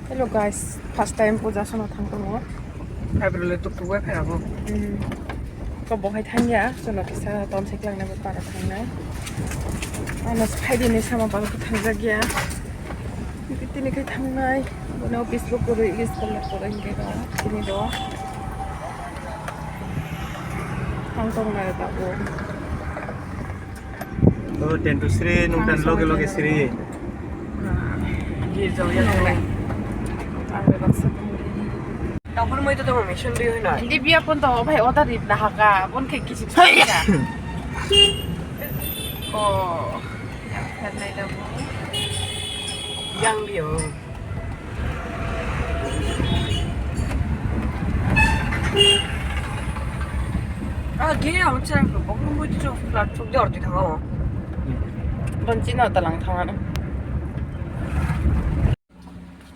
Hello guys, first time po dasa na thang ko. Phải bật lên tục tục web phải không? Có bộ hay thang ya, cho nó kisa tom sek lang na ba para thang na. Ano sa pwede ni sama ba ko thang jagya. Dito ni kay thang nai. Bueno, Facebook ko ri is ko lang ga. Kini do. Thang tong na ta ko. Oh, tentu Sri, nungtan loge Sri. Đi rồi ya thằng này. Ang ba sa Tao không mới tao mà mission đi hơi này. Hindi biya pun to bhai order dit na haka pun kay kisip sa ka. Oh. Kan nai da mo. Giang đi rồi. À thế à, mình xem bóng không mới cho là chụp giọt thì thằng không? Bon chino ta lang thang ano.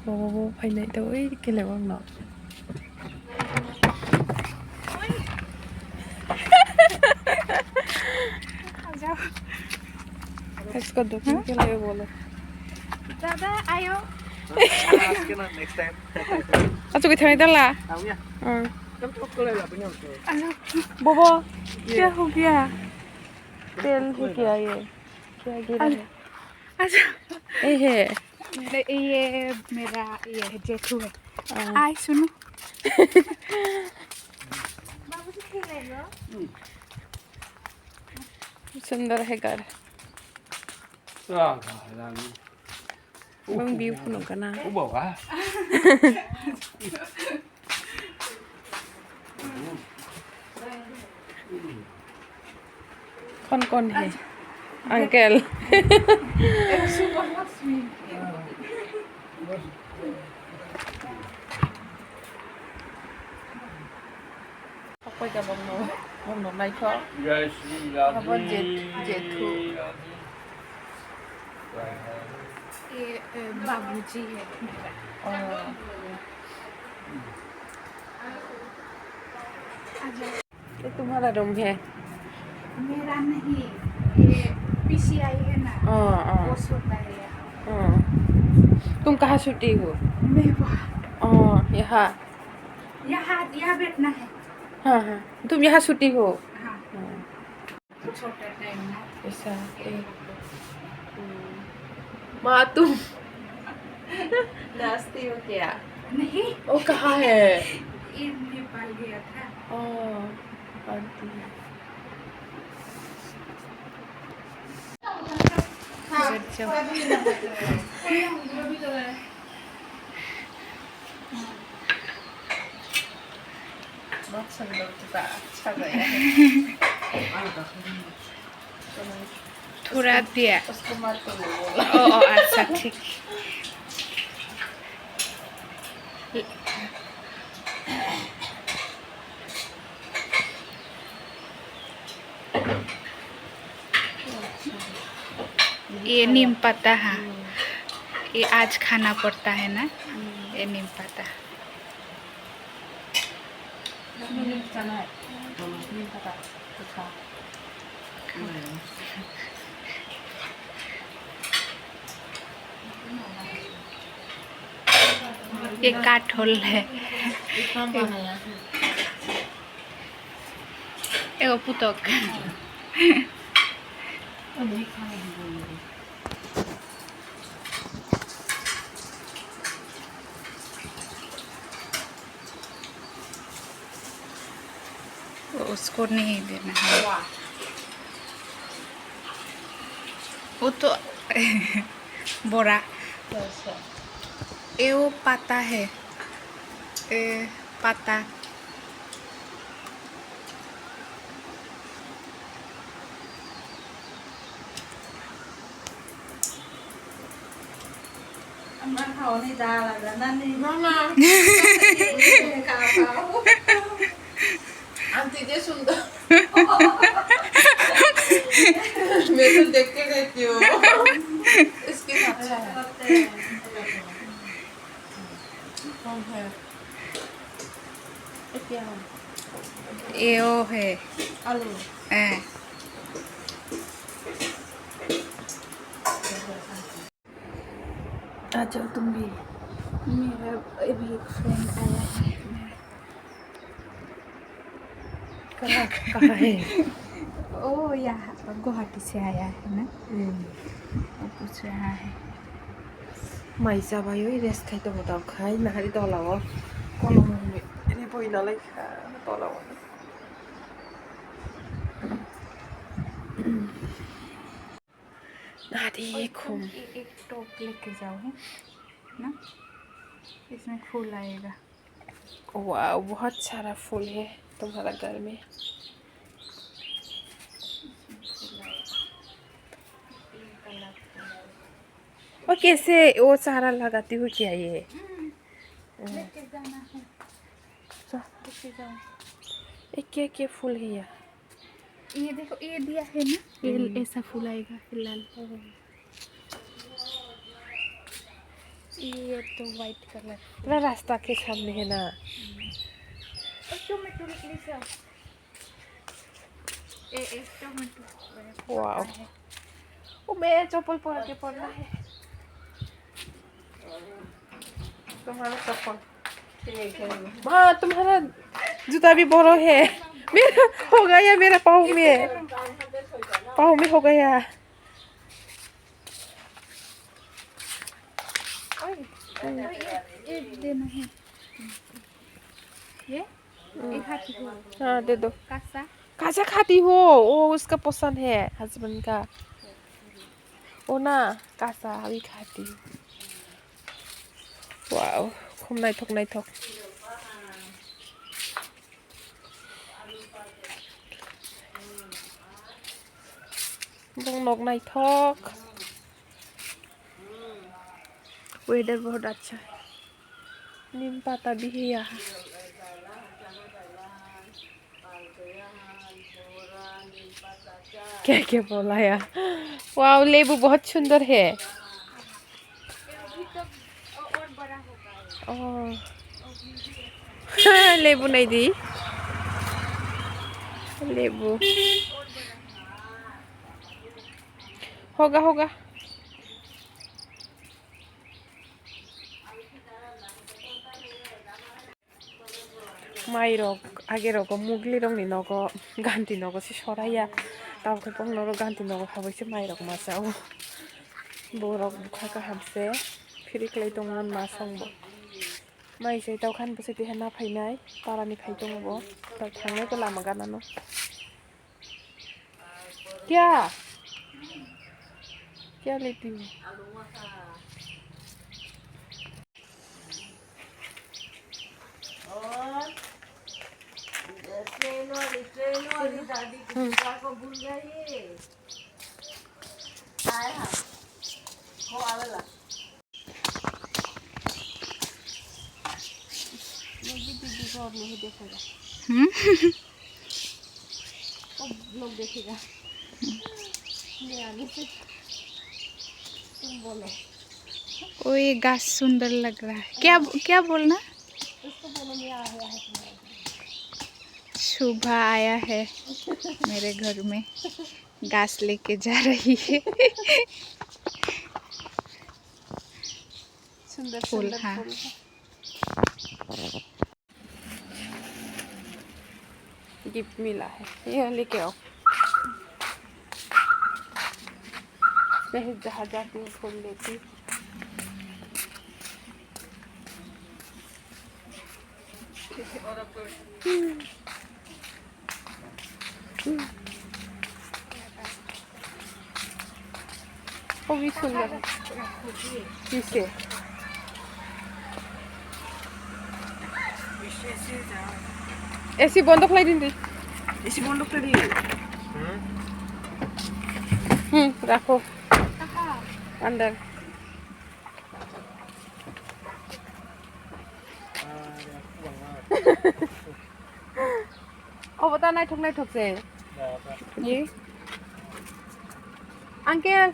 Oh, bhai nai to ei ke lewang no. इसको दुखने के लिए बोलो दादा आयो Ask na next time. अच्छा किधर इधर ला Tahu ya? Cắm chốt cái này là bên nhau rồi. बोबो क्या हो गया तेल है क्या क्या गिरा है अच्छा ए है ये मेरा ये है जेठू है आय सुनो बाबूजी खेलेगा सुंदर है घर Ah, lang. bang view puno ka na Ubaw ah. कौन है uncle apa ka bang no nai ko Yes, apa Jethu ये बाबूजी है मेरा ये तुम्हारा रूम है मेरा नहीं ये पीसीआई है ना वो सोता है यहाँ तुम कहाँ छुट्टी हो मैं वहाँ यहाँ यहाँ बैठना है हाँ हाँ तुम यहाँ छुट्टी हो हाँ छोटा टाइम ना ऐसा माँ तुम नाचती हो क्या नहीं वो कहाँ है ये नेपाल गया था आंटी बहुत सुंदर था अच्छा गया थोड़ा दिया उसको मत बोलो ओ अच्छा ठीक ये नीम पत्ता है ये आज खाना पड़ता है ना ये नीम पत्ता ये काठोल है एगो पुतक उसको नहीं देना है वो तो बोरा ये वो पत्ता है पत्ता आंटी जी सुंदर मैं तो देख के रहती हूँ इसके अच्छा है कौन है क्या ये वो है आलू आ जाओ तुम भी। मेरा अभी एक फ्रेंड आया है। कहाँ है? ओ यहाँ गुवाहाटी से आया है ना, वो पूछ रहा है। माइ जाबाय रेस्ट खाई दङ दावखाय नाहारि दलाव कलम ini boy नालाय दलाव नारी खूम एक टॉप लेके जाओ है ना, इसमें फूल आएगा। वाह बहुत सारा फूल है तुम्हारा घर में। और कैसे वो सारा लगाती हो क्या ये? लेके जाना है, लेके जाओ। एक क्या फूल है ये? ये देखो, ये दिया है ना, ये ऐसा फूल आएगा फिलहाल। ये तो वाइट कलर पूरा रास्ता के सामने है ना। और टोमेटो ले जाओ। एक टोमेटो वाओ, ओ मैं चप्पल पहन के पड़ना है। तुम्हारा चप्पल ठीक है। हाँ, तुम्हारा जूता भी बड़ा है। मेरा हो गया, मेरा पाँव में हो गया। ये देना है, ये खाती हो? हाँ दे दो। कासा काचा खाती हो? वो उसका पसंद है हस्बैंड का। वो ना कासा अभी खाती। वाओ, खूब नाइथक नक नाइथक। वेदर बहुत अच्छा है। नीम पाता भी है यहाँ। क्या क्या बोला यार? वाह, लेबू बहुत सुंदर है। और बड़ा होगा। ओह लेबू नहीं दी, लेबू होगा। माइ रग आगे रग मुगली रंगनि नग गान्धी नग से सराया दावखै पंग गान्धी नग हाबैसे माइ रग मासाव बरक बुखा kaham से फिरि क्लै दंमोन मा संबो माइ से दावखान बसे देहा ना फैनाय तारानिफ्राय दंबो दा थांनायबो लामा गानानो। क्या लेती हो? दादी को भूल गई। आया हो आवेला। दीदी को अब नहीं देखेगा, लोग देखेगा। मैं आगे से तुम बोलो। ओ ये घास सुंदर लग रहा है। क्या बोलना? उसको बोलो मैं आया है। शुभा आया है मेरे घर में, घास लेके जा रही है। सुंदर फूल, सुंदर हाँ। फूल है। गिफ्ट मिला है, ये लेके आओ। मैं जहाँ जाती हूँ फूल लेती। वो भी सुंदर है। किसे? एसी बंद कर दी। इसी बंद करी। रखो अंदर। अब बता नाइथक से ये अंकल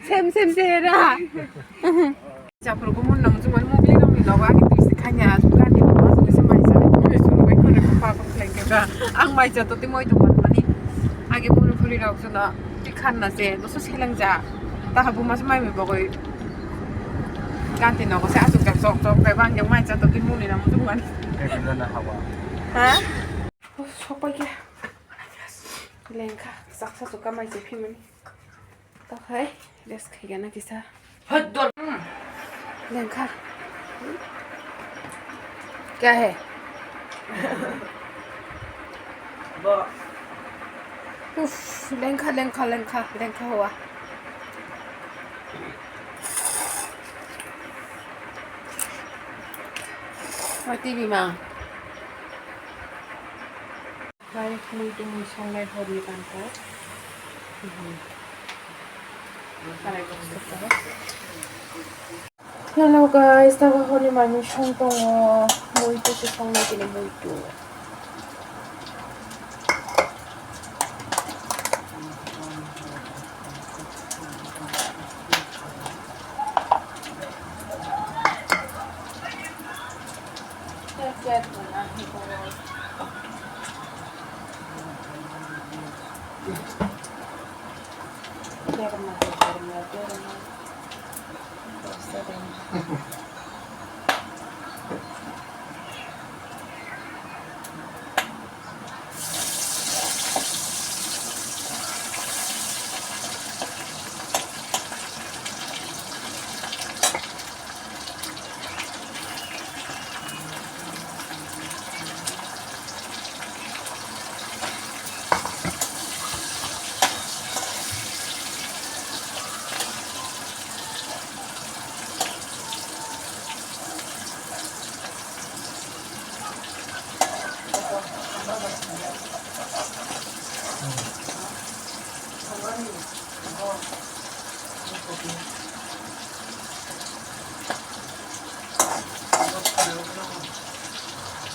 सेम चेहरा जाफोरखौ मोननांगौ जों मबेल दंनि दावा आंनि दुइसे खानिया गान्धी दावा जों एसे माइजा सुनबाय खोनो पापा फ्लाइंगेगा आं माइजा तो ते मोय दंमोन माने आगे mono फुरि Rao zona kan na se no so selang ja ta ha bu mas mai me boy ganti no ko se asu ka sok sok kai bang yang mai cha to kin mu ni na mu tu kan Kailan na hawa. ha sok pa ke lengka saksa to ka mai je phi mani to hai des khai ga na kisa 헛돌. Lanka क्या है उफ लंका लंका लंका लंका हुआ और TV में भाई मुझे मुझे संगे हो रही है तो Hello guys, nagahuli mami siyang tong muito si siyang natin ng muito. Check mo na.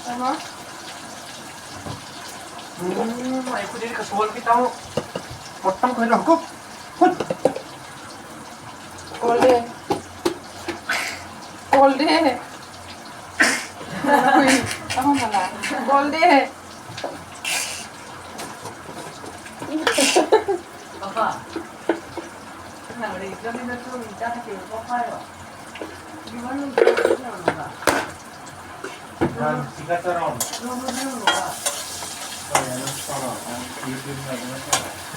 Ano? Ay ko din kasuwal bitaw. Potang ko lang ko. Hut. Kolde. Kolde. Uy, ako na lang. Kolde. bukha. 나 우리 이전에는 좀 이따가게 bukha요. 이거는 그렇게 하는 거야. Dan sigasaron. 너무 하는 거야. Ayan, sarap. Ang YouTube na